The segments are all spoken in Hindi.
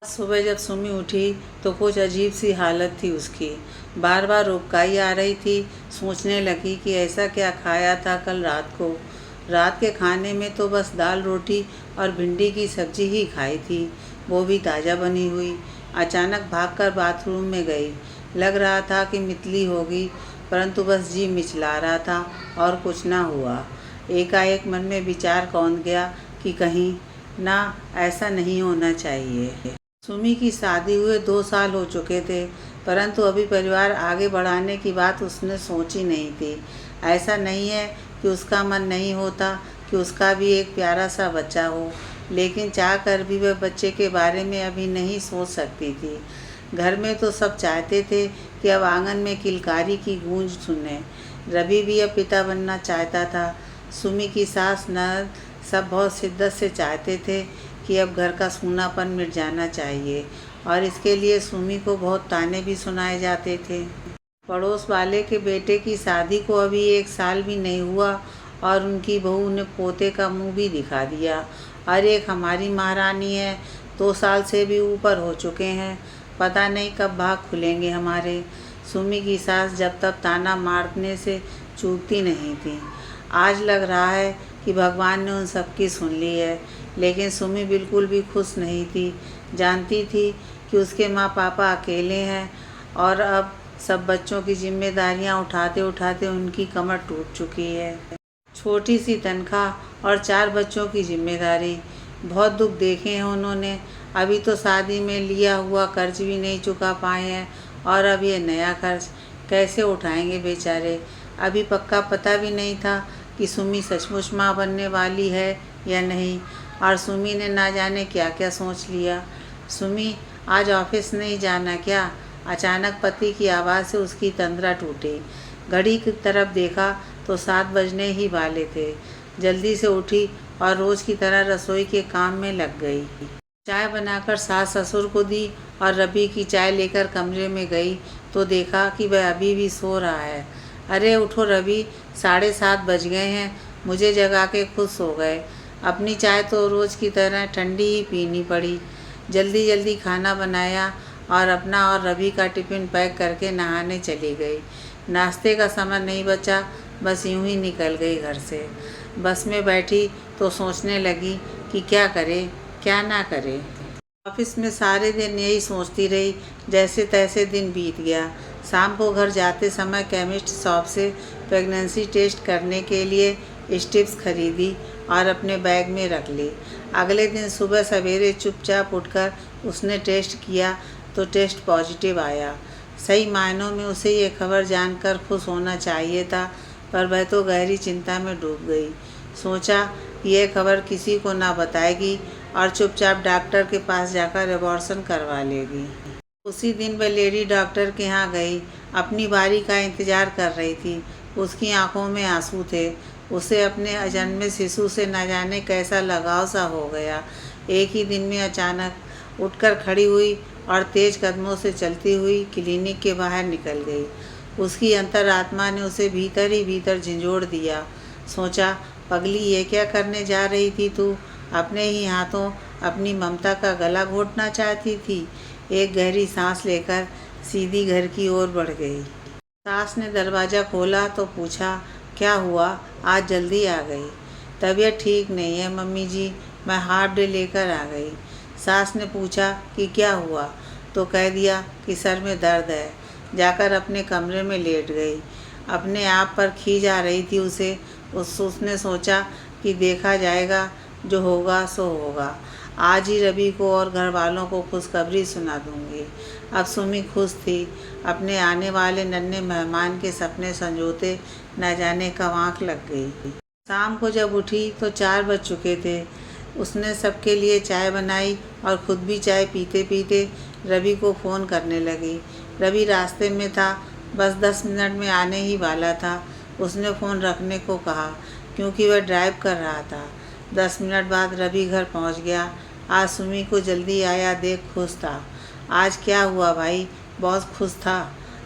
सुबह जब सुमी उठी तो कुछ अजीब सी हालत थी उसकी। बार बार उबकाई आ रही थी। सोचने लगी कि ऐसा क्या खाया था कल रात को। रात के खाने में तो बस दाल रोटी और भिंडी की सब्जी ही खाई थी, वो भी ताज़ा बनी हुई। अचानक भागकर बाथरूम में गई। लग रहा था कि मितली होगी, परंतु बस जी मिचला रहा था और कुछ ना हुआ। एकाएक मन में विचार कौंध गया कि कहीं ना ऐसा नहीं होना चाहिए। सुमी की शादी हुए 2 साल हो चुके थे, परंतु अभी परिवार आगे बढ़ाने की बात उसने सोची नहीं थी। ऐसा नहीं है कि उसका मन नहीं होता कि उसका भी एक प्यारा सा बच्चा हो, लेकिन चाह कर भी वह बच्चे के बारे में अभी नहीं सोच सकती थी। घर में तो सब चाहते थे कि अब आंगन में किलकारी की गूंज सुने। रवि भी अब पिता बनना चाहता था। सुमी की सास ननद सब बहुत शिद्दत से चाहते थे कि अब घर का सूनापन मिट जाना चाहिए, और इसके लिए सुमी को बहुत ताने भी सुनाए जाते थे। पड़ोस वाले के बेटे की शादी को अभी 1 साल भी नहीं हुआ और उनकी बहू ने पोते का मुंह भी दिखा दिया। अरे एक हमारी महारानी है, 2 साल से भी ऊपर हो चुके हैं, पता नहीं कब भाग खुलेंगे हमारे। सुमी की सास जब तक ताना मारने से चूकती नहीं थी। आज लग रहा है कि भगवान ने उन सबकी सुन ली है, लेकिन सुमी बिल्कुल भी खुश नहीं थी। जानती थी कि उसके माँ पापा अकेले हैं और अब सब बच्चों की जिम्मेदारियाँ उठाते उठाते उनकी कमर टूट चुकी है। छोटी सी तनख्वाह और 4 बच्चों की जिम्मेदारी, बहुत दुख देखे हैं उन्होंने। अभी तो शादी में लिया हुआ कर्ज भी नहीं चुका पाए हैं, और अब ये नया कर्ज कैसे उठाएंगे बेचारे। अभी पक्का पता भी नहीं था कि सुमी सचमुच माँ बनने वाली है या नहीं, और सुमी ने ना जाने क्या क्या सोच लिया। सुमी, आज ऑफिस नहीं जाना क्या? अचानक पति की आवाज़ से उसकी तंद्रा टूटी। घड़ी की तरफ देखा तो 7 बजने ही वाले थे। जल्दी से उठी और रोज़ की तरह रसोई के काम में लग गई। चाय बनाकर सास ससुर को दी और रवि की चाय लेकर कमरे में गई तो देखा कि वह अभी भी सो रहा है। अरे उठो रवि, 7:30 बज गए हैं, मुझे जगा के खुश हो गए। अपनी चाय तो रोज़ की तरह ठंडी ही पीनी पड़ी। जल्दी जल्दी खाना बनाया और अपना और रवि का टिफ़िन पैक करके नहाने चली गई। नाश्ते का समय नहीं बचा, बस यूं ही निकल गई घर से। बस में बैठी तो सोचने लगी कि क्या करे क्या ना करे। ऑफिस में सारे दिन यही सोचती रही। जैसे तैसे दिन बीत गया। शाम को घर जाते समय केमिस्ट शॉप से प्रेगनेंसी टेस्ट करने के लिए स्ट्रिप्स खरीदी और अपने बैग में रख ली। अगले दिन सुबह सवेरे चुपचाप उठकर उसने टेस्ट किया तो टेस्ट पॉजिटिव आया। सही मायनों में उसे ये खबर जानकर खुश होना चाहिए था, पर वह तो गहरी चिंता में डूब गई। सोचा कि यह खबर किसी को ना बताएगी और चुपचाप डॉक्टर के पास जाकर एबॉर्शन करवा लेगी। उसी दिन वह लेडी डॉक्टर के यहाँ गई। अपनी बारी का इंतज़ार कर रही थी। उसकी आंखों में आंसू थे। उसे अपने अजन्मे शिशु से न जाने कैसा लगाव सा हो गया। एक ही दिन में अचानक उठकर खड़ी हुई और तेज़ कदमों से चलती हुई क्लिनिक के बाहर निकल गई। उसकी अंतरात्मा ने उसे भीतर ही भीतर झंझोड़ दिया। सोचा, पगली, ये क्या करने जा रही थी तू? अपने ही हाथों अपनी ममता का गला घोटना चाहती थी। एक गहरी सांस लेकर सीधी घर की ओर बढ़ गई। सास ने दरवाज़ा खोला तो पूछा, क्या हुआ, आज जल्दी आ गई? तबीयत ठीक नहीं है मम्मी जी, मैं हाफ डे लेकर आ गई। सास ने पूछा कि क्या हुआ, तो कह दिया कि सर में दर्द है। जाकर अपने कमरे में लेट गई। अपने आप पर खींच आ रही थी उसे। उसने सोचा कि देखा जाएगा, जो होगा सो होगा। आज ही रवि को और घर वालों को खुशखबरी सुना दूंगी। अब सुमी खुश थी। अपने आने वाले नन्हे मेहमान के सपने संजोते न जाने कब आँख लग गई। शाम को जब उठी तो 4 बज चुके थे। उसने सबके लिए चाय बनाई और खुद भी चाय पीते पीते रवि को फ़ोन करने लगी। रवि रास्ते में था, बस 10 मिनट में आने ही वाला था। उसने फ़ोन रखने को कहा क्योंकि वह ड्राइव कर रहा था। 10 मिनट बाद रवि घर पहुंच गया। आज सुमी को जल्दी आया देख खुश था। आज क्या हुआ भाई, बॉस खुश था,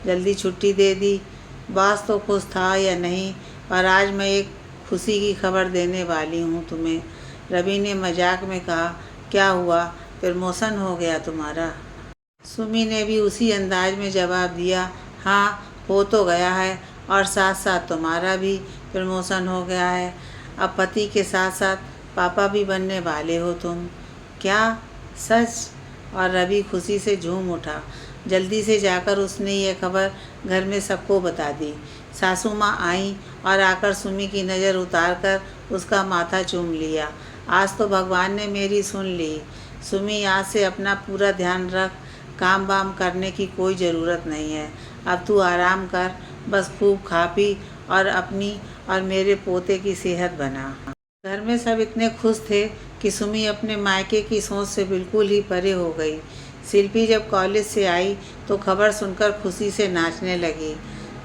जल्दी छुट्टी दे दी? बॉस तो खुश था या नहीं, पर आज मैं एक खुशी की खबर देने वाली हूँ तुम्हें। रवि ने मजाक में कहा, क्या हुआ? प्रमोशन हो गया तुम्हारा। सुमी ने भी उसी अंदाज में जवाब दिया, हाँ हो तो गया है और साथ साथ तुम्हारा भी प्रमोशन हो गया है। अब पति के साथ साथ पापा भी बनने वाले हो तुम। क्या? सच? और रवि खुशी से झूम उठा। जल्दी से जाकर उसने यह खबर घर में सबको बता दी। सासू माँ आई और आकर सुमी की नज़र उतार कर उसका माथा चूम लिया। आज तो भगवान ने मेरी सुन ली। सुमी, आज से अपना पूरा ध्यान रख, काम वाम करने की कोई ज़रूरत नहीं है। अब तू आराम कर, बस खूब खा पी और अपनी और मेरे पोते की सेहत बना। घर में सब इतने खुश थे कि सुमी अपने मायके की सोच से बिल्कुल ही परे हो गई। शिल्पी जब कॉलेज से आई तो खबर सुनकर खुशी से नाचने लगी।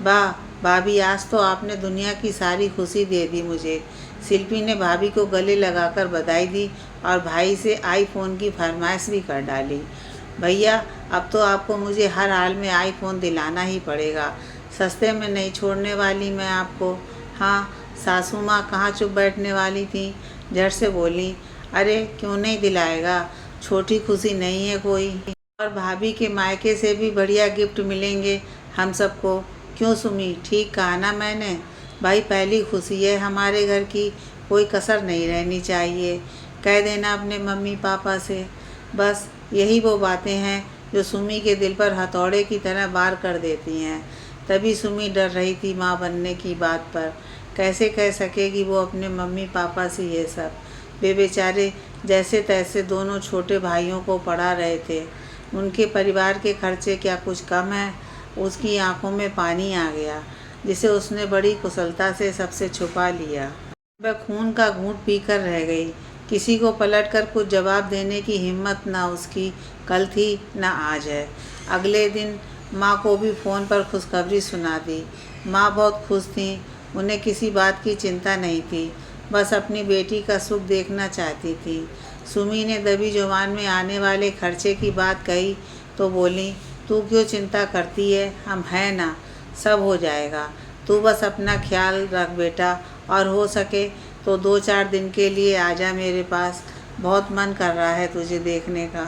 वाह भाभी, आज तो आपने दुनिया की सारी खुशी दे दी मुझे। शिल्पी ने भाभी को गले लगाकर बधाई दी और भाई से आईफोन की फरमाइश भी कर डाली। भैया, अब तो आपको मुझे हर हाल में आईफोन दिलाना ही पड़ेगा, सस्ते में नहीं छोड़ने वाली मैं आपको। हाँ, सासू माँ कहाँ चुप बैठने वाली थी, झट से बोली, अरे क्यों नहीं दिलाएगा, छोटी खुशी नहीं है कोई। और भाभी के मायके से भी बढ़िया गिफ्ट मिलेंगे हम सबको। क्यों सुमी, ठीक कहा ना मैंने? भाई पहली खुशी है हमारे घर की, कोई कसर नहीं रहनी चाहिए। कह देना अपने मम्मी पापा से। बस यही वो बातें हैं जो सुमी के दिल पर हथौड़े की तरह वार कर देती हैं। तभी सुमी डर रही थी माँ बनने की बात पर। कैसे कह सकेगी वो अपने मम्मी पापा से ये सब। वे बेचारे जैसे तैसे दोनों छोटे भाइयों को पढ़ा रहे थे। उनके परिवार के खर्चे क्या कुछ कम है? उसकी आंखों में पानी आ गया, जिसे उसने बड़ी कुशलता से सबसे छुपा लिया। वह खून का घूंट पीकर रह गई। किसी को पलटकर कुछ जवाब देने की हिम्मत ना उसकी कल थी ना आज है। अगले दिन माँ को भी फ़ोन पर खुशखबरी सुना दी। माँ बहुत खुश थी, उन्हें किसी बात की चिंता नहीं थी, बस अपनी बेटी का सुख देखना चाहती थी। सुमी ने दबी जुबान में आने वाले खर्चे की बात कही तो बोली, तू क्यों चिंता करती है, हम हैं ना, सब हो जाएगा। तू बस अपना ख्याल रख बेटा, और हो सके तो 2-4 दिन के लिए आजा मेरे पास, बहुत मन कर रहा है तुझे देखने का।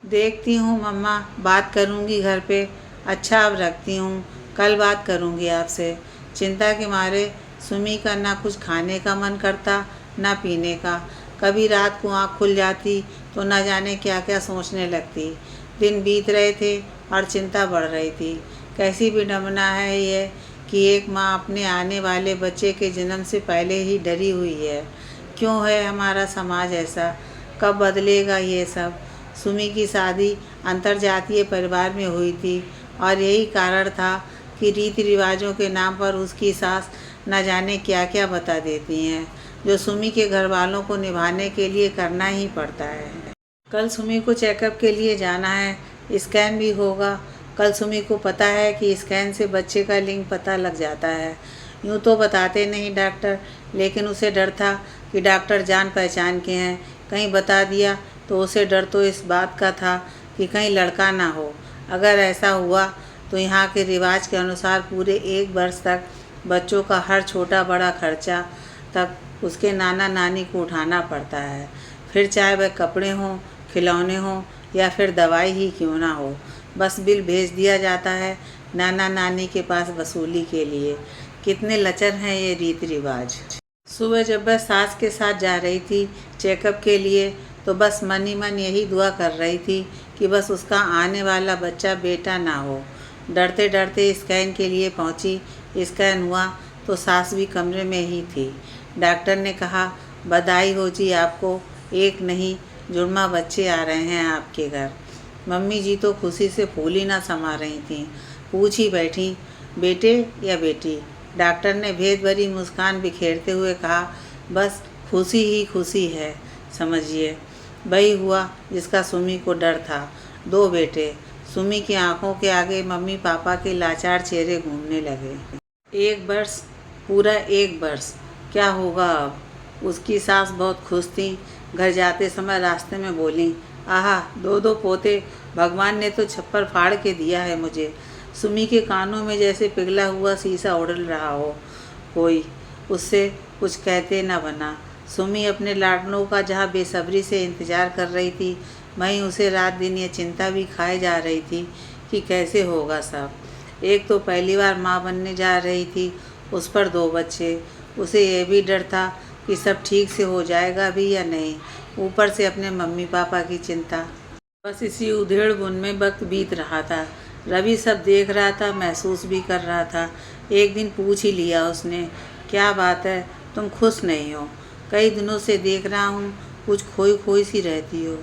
देखती हूँ मम्मा, बात करूँगी घर पे। अच्छा अब रखती हूँ, कल बात करूँगी आपसे। चिंता के मारे सुमी का ना कुछ खाने का मन करता ना पीने का। कभी रात को आँख खुल जाती तो न जाने क्या क्या सोचने लगती। दिन बीत रहे थे और चिंता बढ़ रही थी। कैसी विडंबना है ये कि एक माँ अपने आने वाले बच्चे के जन्म से पहले ही डरी हुई है। क्यों है हमारा समाज ऐसा? कब बदलेगा ये सब? सुमी की शादी अंतर्जातीय परिवार में हुई थी और यही कारण था कि रीति रिवाजों के नाम पर उसकी सास न जाने क्या क्या बता देती हैं, जो सुमी के घर वालों को निभाने के लिए करना ही पड़ता है। कल सुमी को चेकअप के लिए जाना है, स्कैन भी होगा। कल सुमी को पता है कि स्कैन से बच्चे का लिंग पता लग जाता है। यूँ तो बताते नहीं डॉक्टर, लेकिन उसे डर था कि डॉक्टर जान पहचान के हैं, कहीं बता दिया तो उसे डर तो इस बात का था कि कहीं लड़का ना हो। अगर ऐसा हुआ तो यहाँ के रिवाज के अनुसार पूरे 1 वर्ष तक बच्चों का हर छोटा बड़ा खर्चा तक उसके नाना नानी को उठाना पड़ता है। फिर चाहे वह कपड़े हों, खिलौने हों या फिर दवाई ही क्यों ना हो, बस बिल भेज दिया जाता है नाना नानी के पास वसूली के लिए। कितने लचर हैं ये रीति रिवाज। सुबह जब वह सास के साथ जा रही थी चेकअप के लिए तो बस मन ही मन यही दुआ कर रही थी कि बस उसका आने वाला बच्चा बेटा ना हो। डरते डरते स्कैन के लिए पहुंची। स्कैन हुआ तो सास भी कमरे में ही थी। डॉक्टर ने कहा, बधाई हो जी आपको, 1 नहीं जुड़वा बच्चे आ रहे हैं आपके घर। मम्मी जी तो खुशी से फूल ही ना समा रही थीं। पूछ ही बैठी, बेटे या बेटी? डॉक्टर ने भेद भरी मुस्कान बिखेरते हुए कहा, बस खुशी ही खुशी है, समझिए। वही हुआ जिसका सुमी को डर था, 2 बेटे। सुमी की आंखों के आगे मम्मी पापा के लाचार चेहरे घूमने लगे। 1 वर्ष, पूरा 1 वर्ष, क्या होगा अब? उसकी सास बहुत खुश थी। घर जाते समय रास्ते में बोली, आहा 2 पोते, भगवान ने तो छप्पर फाड़ के दिया है मुझे। सुमी के कानों में जैसे पिघला हुआ शीशा उड़ल रहा हो कोई, उससे कुछ कहते न बना। सुमी अपने लाडनों का जहाँ बेसब्री से इंतज़ार कर रही थी, वहीं उसे रात दिन ये चिंता भी खाए जा रही थी कि कैसे होगा सब। एक तो पहली बार माँ बनने जा रही थी, उस पर 2 बच्चे। उसे यह भी डर था कि सब ठीक से हो जाएगा भी या नहीं, ऊपर से अपने मम्मी पापा की चिंता। बस इसी उधेड़-बुन में वक्त बीत रहा था। रवि सब देख रहा था, महसूस भी कर रहा था। एक दिन पूछ ही लिया उसने, क्या बात है, तुम खुश नहीं हो? कई दिनों से देख रहा हूँ, कुछ खोई खोई सी रहती हो।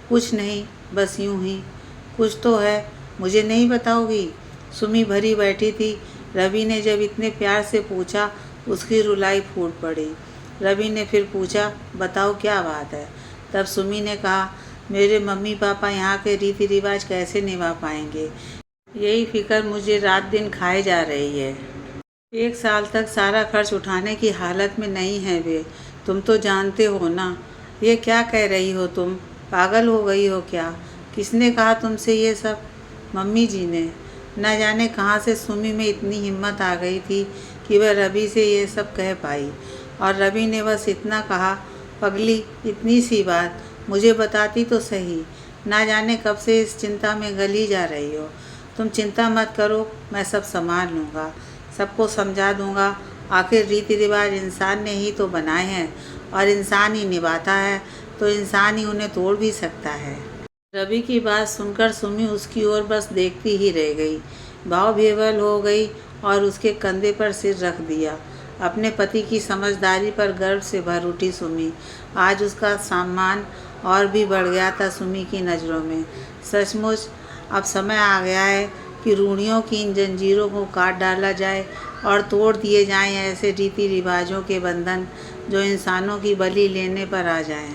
कुछ नहीं, बस यूं ही। कुछ तो है, मुझे नहीं बताओगी? सुमी भरी बैठी थी। रवि ने जब इतने प्यार से पूछा, उसकी रुलाई फूट पड़ी। रवि ने फिर पूछा, बताओ क्या बात है? तब सुमी ने कहा, मेरे मम्मी पापा यहाँ के रीति रिवाज कैसे निभा पाएंगे, यही फिक्र मुझे रात दिन खाए जा रही है। 1 साल तक सारा खर्च उठाने की हालत में नहीं है वे, तुम तो जानते हो ना। ये क्या कह रही हो तुम? पागल हो गई हो क्या? किसने कहा तुमसे ये सब? मम्मी जी ने। न जाने कहाँ से सुमी में इतनी हिम्मत आ गई थी कि वह रवि से ये सब कह पाई। और रवि ने बस इतना कहा, पगली, इतनी सी बात मुझे बताती तो सही। ना जाने कब से इस चिंता में गली जा रही हो। तुम चिंता मत करो, मैं सब संभाल लूँगा, सबको समझा दूँगा। आखिर रीति रिवाज इंसान ने ही तो बनाए हैं और इंसान ही निभाता है, तो इंसान ही उन्हें तोड़ भी सकता है। रवि की बात सुनकर सुमी उसकी ओर बस देखती ही रह गई। भाव विह्वल हो गई और उसके कंधे पर सिर रख दिया। अपने पति की समझदारी पर गर्व से भर उठी सुमी। आज उसका सम्मान और भी बढ़ गया था सुमी की नज़रों में। सचमुच अब समय आ गया है कि रूढ़ियों की इन जंजीरों को काट डाला जाए और तोड़ दिए जाएं ऐसे रीति रिवाजों के बंधन जो इंसानों की बलि लेने पर आ जाएं।